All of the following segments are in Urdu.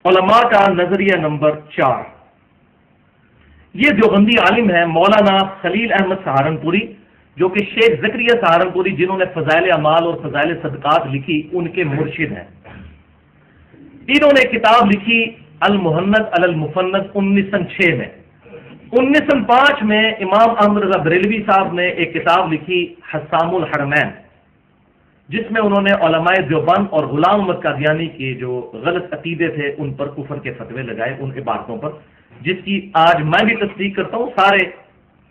علماء کا نظریہ نمبر 4، یہ دیوبندی عالم ہے مولانا خلیل احمد سہارنپوری، جو کہ شیخ زکریا سہارنپوری جنہوں نے فضائل اعمال اور فضائل صدقات لکھی ان کے مرشد ہیں۔ انہوں نے کتاب لکھی المہند علی المفند 1906 میں۔ 1905 میں امام احمد رضا بریلوی صاحب نے ایک کتاب لکھی حسام الحرمین، جس میں انہوں نے علماء دیوبند اور غلام احمد قادیانی کے جو غلط عقیدے تھے ان پر کفر کے فتوے لگائے، ان عبارتوں پر، جس کی آج میں بھی تصدیق کرتا ہوں، سارے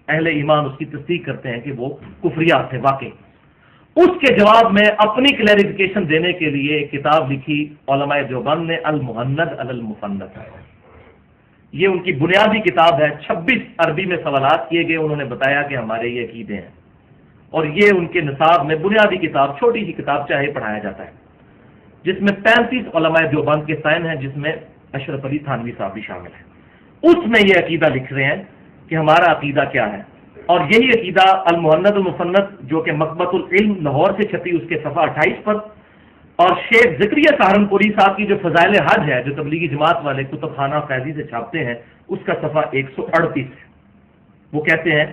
اہل ایمان اس کی تصدیق کرتے ہیں کہ وہ کفریات تھے واقعی۔ اس کے جواب میں اپنی کلیریفیکیشن دینے کے لیے ایک کتاب لکھی علماء دیوبند نے المہند علی المفند۔ یہ ان کی بنیادی کتاب ہے، 26 عربی میں سوالات کیے گئے، انہوں نے بتایا کہ ہمارے یہ عقیدے ہیں، اور یہ ان کے نصاب میں بنیادی کتاب، چھوٹی سی کتاب چاہے پڑھایا جاتا ہے، جس میں 35 علماء دیوبند کے سائن ہیں، جس میں اشرف علی تھانوی صاحب بھی شامل ہیں۔ اس میں یہ عقیدہ لکھ رہے ہیں کہ ہمارا عقیدہ کیا ہے، اور یہی عقیدہ المہند المفند جو کہ مکتبۃ العلم لاہور سے چھپی اس کے صفحہ 28 پر، اور شیخ زکریا سہارنپوری صاحب کی جو فضائل حج ہے جو تبلیغی جماعت والے کتب خانہ فیضی سے چھاپتے ہیں، اس کا صفحہ 138 ہے۔ وہ کہتے ہیں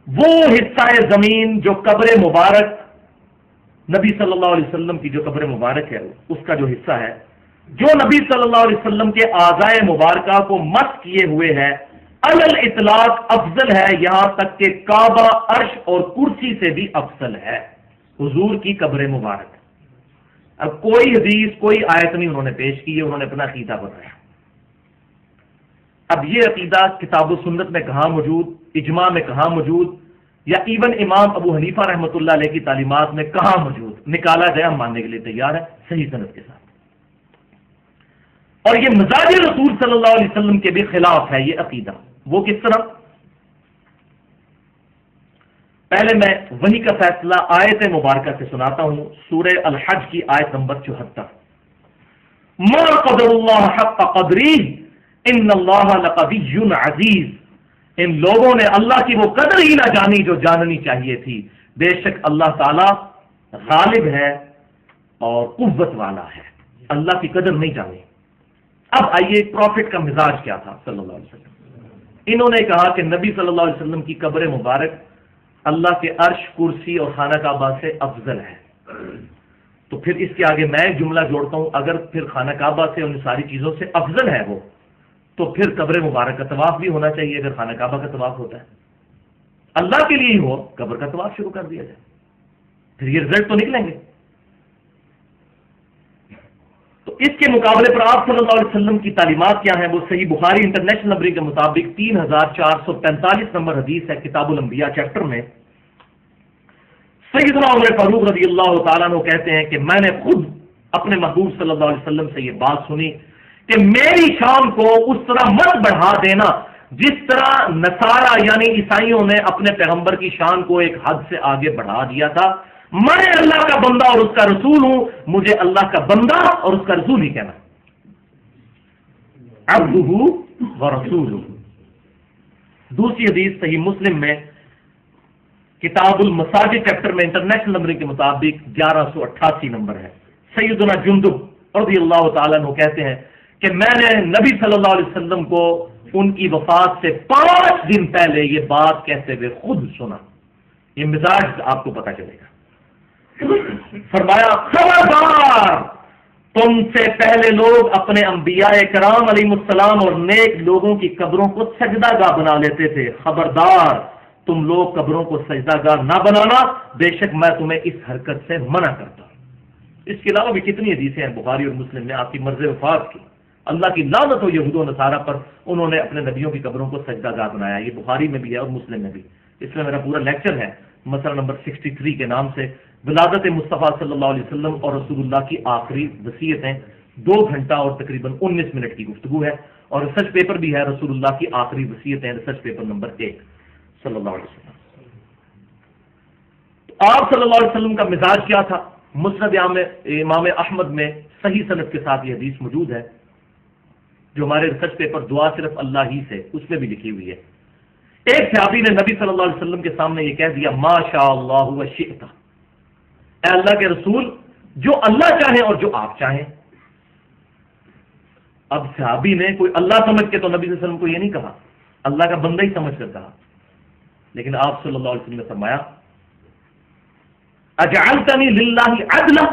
وہ حصہ زمین جو قبر مبارک نبی صلی اللہ علیہ وسلم کی جو قبر مبارک ہے اس کا جو حصہ ہے، جو نبی صلی اللہ علیہ وسلم کے اعضائے مبارکہ کو مس کیے ہوئے ہے، علل اطلاق افضل ہے، یہاں تک کہ کعبہ، عرش اور کرسی سے بھی افضل ہے حضور کی قبر مبارک۔ اب کوئی حدیث کوئی آیت نہیں انہوں نے پیش کی ہے، انہوں نے اپنا عقیدہ بتایا۔ اب یہ عقیدہ کتاب و سنت میں کہاں موجود، اجماع میں کہاں موجود، یا ایون امام ابو حنیفہ رحمۃ اللہ علیہ کی تعلیمات میں کہاں موجود، نکالا جائے ہم ماننے کے لیے تیار ہے صحیح سند کے ساتھ۔ اور یہ مزاج رسول صلی اللہ علیہ وسلم کے بھی خلاف ہے یہ عقیدہ۔ وہ کس طرح؟ پہلے میں وحی کا فیصلہ آیت مبارکہ سے سناتا ہوں، سورہ الحج کی آیت نمبر 74۔ ما قدر اللہ حق قدری ان اللہ لقوی عزیز، ان لوگوں نے اللہ کی وہ قدر ہی نہ جانی جو جاننی چاہیے تھی، بے شک اللہ تعالی غالب ہے اور قوت والا ہے، اللہ کی قدر نہیں جانی۔ اب آئیے پروفٹ کا مزاج کیا تھا صلی اللہ علیہ وسلم۔ انہوں نے کہا کہ نبی صلی اللہ علیہ وسلم کی قبر مبارک اللہ کے عرش، کرسی اور خانہ کعبہ سے افضل ہے۔ تو پھر اس کے آگے میں ایک جملہ جوڑتا ہوں، اگر پھر خانہ کعبہ سے ان ساری چیزوں سے افضل ہے وہ، تو پھر قبر مبارک کا طواف بھی ہونا چاہیے۔ اگر خانہ کعبہ کا طواف ہوتا ہے اللہ کے لیے ہی ہو، قبر کا طواف شروع کر دیا جائے، پھر یہ رزلٹ تو نکلیں گے۔ تو اس کے مقابلے پر آپ صلی اللہ علیہ وسلم کی تعلیمات کیا ہیں؟ وہ صحیح بخاری انٹرنیشنل نمبر کے مطابق 3445 نمبر حدیث ہے، کتاب الانبیاء چیپٹر میں۔ سیدنا عمر فاروق رضی اللہ تعالیٰ عنہ کہتے ہیں کہ میں نے خود اپنے محبوب صلی اللہ علیہ وسلم سے یہ بات سنی کہ میری شان کو اس طرح مت بڑھا دینا جس طرح نصارہ یعنی عیسائیوں نے اپنے پیغمبر کی شان کو ایک حد سے آگے بڑھا دیا تھا۔ میں اللہ کا بندہ اور اس کا رسول ہوں، مجھے اللہ کا بندہ اور اس کا رسول ہی کہنا، عبدہ ورسولہ۔ دوسری حدیث صحیح مسلم میں کتاب المساجد چیپٹر میں انٹرنیشنل نمبر کے مطابق 1188 نمبر ہے۔ سیدنا جندب رضی اللہ تعالیٰ عنہ کہتے ہیں کہ میں نے نبی صلی اللہ علیہ وسلم کو ان کی وفات سے 5 دن پہلے یہ بات کہتے ہوئے خود سنا۔ یہ مزاج آپ کو پتہ چلے گا۔ فرمایا خبردار، تم سے پہلے لوگ اپنے انبیاء کرام علیہ السلام اور نیک لوگوں کی قبروں کو سجدہ گاہ بنا لیتے تھے، خبردار تم لوگ قبروں کو سجدہ گاہ نہ بنانا، بے شک میں تمہیں اس حرکت سے منع کرتا ہوں۔ اس کے علاوہ بھی کتنی حدیثیں ہیں بخاری اور مسلم میں آپ کی مرض وفات کی، اللہ کی لعنت ہو یہود و نصارہ پر، انہوں نے اپنے نبیوں کی قبروں کو سجدہ گاہ بنایا۔ یہ بخاری میں بھی ہے اور مسلم میں بھی۔ اس میں میرا پورا لیکچر ہے، مسئلہ نمبر 63 کے نام سے، ولادت مصطفیٰ صلی اللہ علیہ وسلم اور رسول اللہ کی آخری وصیتیں، 2 گھنٹہ اور تقریباً 19 منٹ کی گفتگو ہے، اور ریسرچ پیپر بھی ہے رسول اللہ کی آخری وصیتیں، ریسرچ پیپر نمبر 1 صلی اللہ علیہ وسلم۔ تو آپ صلی اللہ علیہ وسلم کا مزاج کیا تھا؟ مسند امام احمد میں صحیح سند کے ساتھ یہ حدیث موجود ہے، جو ہمارے ریسرچ پیپر دعا صرف اللہ ہی سے، اس میں بھی لکھی ہوئی ہے۔ ایک صحابی نے نبی صلی اللہ علیہ وسلم کے سامنے یہ کہہ دیا، ما شاء اللہ و شئت، اے اللہ کے رسول جو اللہ چاہیں اور جو آپ چاہیں۔ اب صحابی نے کوئی اللہ سمجھ کے تو نبی صلی اللہ علیہ وسلم کو یہ نہیں کہا، اللہ کا بندہ ہی سمجھ کر کہا، لیکن آپ صلی اللہ علیہ وسلم نے فرمایا اجعلتنی للہ عدلا،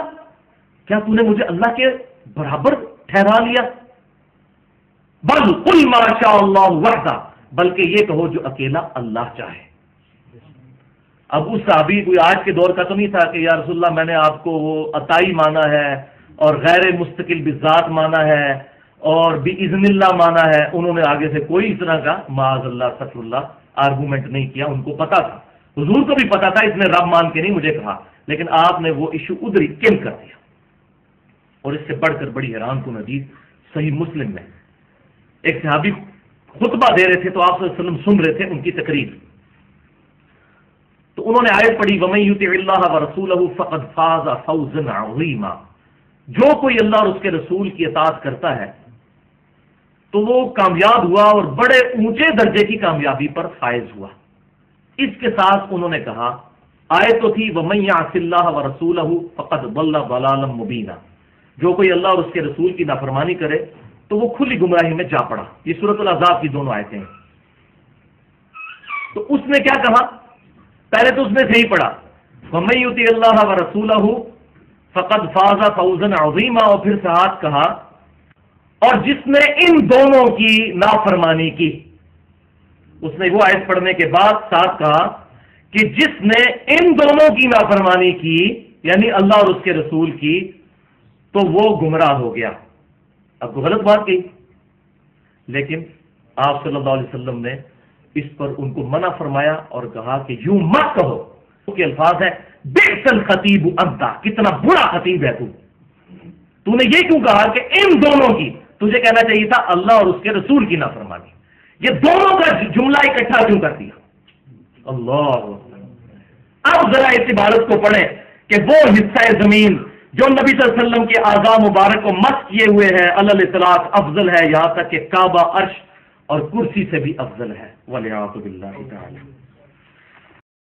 کیا تو نے مجھے اللہ کے برابر ٹھہرا لیا؟ بل قل ما شاء اللہ وحدہ، بلکہ یہ کہو جو اکیلا اللہ چاہے۔ اب اس صحابی کوئی آج کے دور کا تو نہیں تھا کہ یا رسول اللہ میں نے آپ کو وہ عطائی مانا ہے اور غیر مستقل بذات مانا ہے اور باذن اللہ مانا ہے، انہوں نے آگے سے کوئی اس طرح کا معاذ اللہ استغفر اللہ آرگومنٹ نہیں کیا، ان کو پتا تھا، حضور کو بھی پتا تھا، اس نے رب مان کے نہیں مجھے کہا، لیکن آپ نے وہ ایشو ادھر ہی کل کر دیا۔ اور اس سے بڑھ کر بڑی حیران کن حدیث صحیح مسلم میں ایک صحابی خطبہ دے رہے تھے تو آپ صلی اللہ علیہ وسلم سن رہے تھے ان کی تقریر، تو انہوں نے آیت پڑھی وَمَن يُطِعِ اللَّهَ وَرَسُولَهُ فَقَدْ فَازَ فَوْزًا عَظِيمًا، جو کوئی اللہ اور اس کے رسول کی اطاعت کرتا ہے تو وہ کامیاب ہوا اور بڑے اونچے درجے کی کامیابی پر فائز ہوا۔ اس کے ساتھ انہوں نے کہا آیت تو تھی وَمَن يَعْصِ اللَّهَ وَرَسُولَهُ فَقَدْ ضَلَّ ضَلَالًا مُبِينًا، جو کوئی اللہ اور اس کے رسول کی نافرمانی کرے تو وہ کھلی گمراہی میں جا پڑا۔ یہ سورۃ الاحزاب کی دونوں آیتیں ہیں۔ تو اس نے کیا کہا؟ پہلے تو اس نے صحیح پڑھا وَمَن يُطِعِ اللَّهَ وَرَسُولَهُ فَقَدْ فَازَ فَوْزًا عَظِيمًا، اور پھر ساتھ کہا اور جس نے ان دونوں کی نافرمانی کی، اس نے وہ آیت پڑھنے کے بعد ساتھ کہا کہ جس نے ان دونوں کی نافرمانی کی یعنی اللہ اور اس کے رسول کی تو وہ گمراہ ہو گیا۔ اب تو غلط بات کہی، لیکن آپ صلی اللہ علیہ وسلم نے اس پر ان کو منع فرمایا اور کہا کہ یوں مت کہو، کے الفاظ ہے بئس الخطیب انت، کتنا برا خطیب ہے تو نے یہ کیوں کہا کہ ان دونوں کی، تجھے کہنا چاہیے تھا اللہ اور اس کے رسول کی نافرمانی، یہ دونوں کا جملہ اکٹھا کیوں کر دیا؟ اللہ، اب ذرا اس عبارت کو پڑھیں کہ وہ حصہ زمین جو نبی صلی اللہ علیہ وسلم کے اعضاء مبارک کو مس کیے ہوئے ہیں علی الاطلاق افضل ہے، یہاں تک کہ کعبہ، عرش اور کرسی سے بھی افضل ہے، والعیاذ باللہ تعالی۔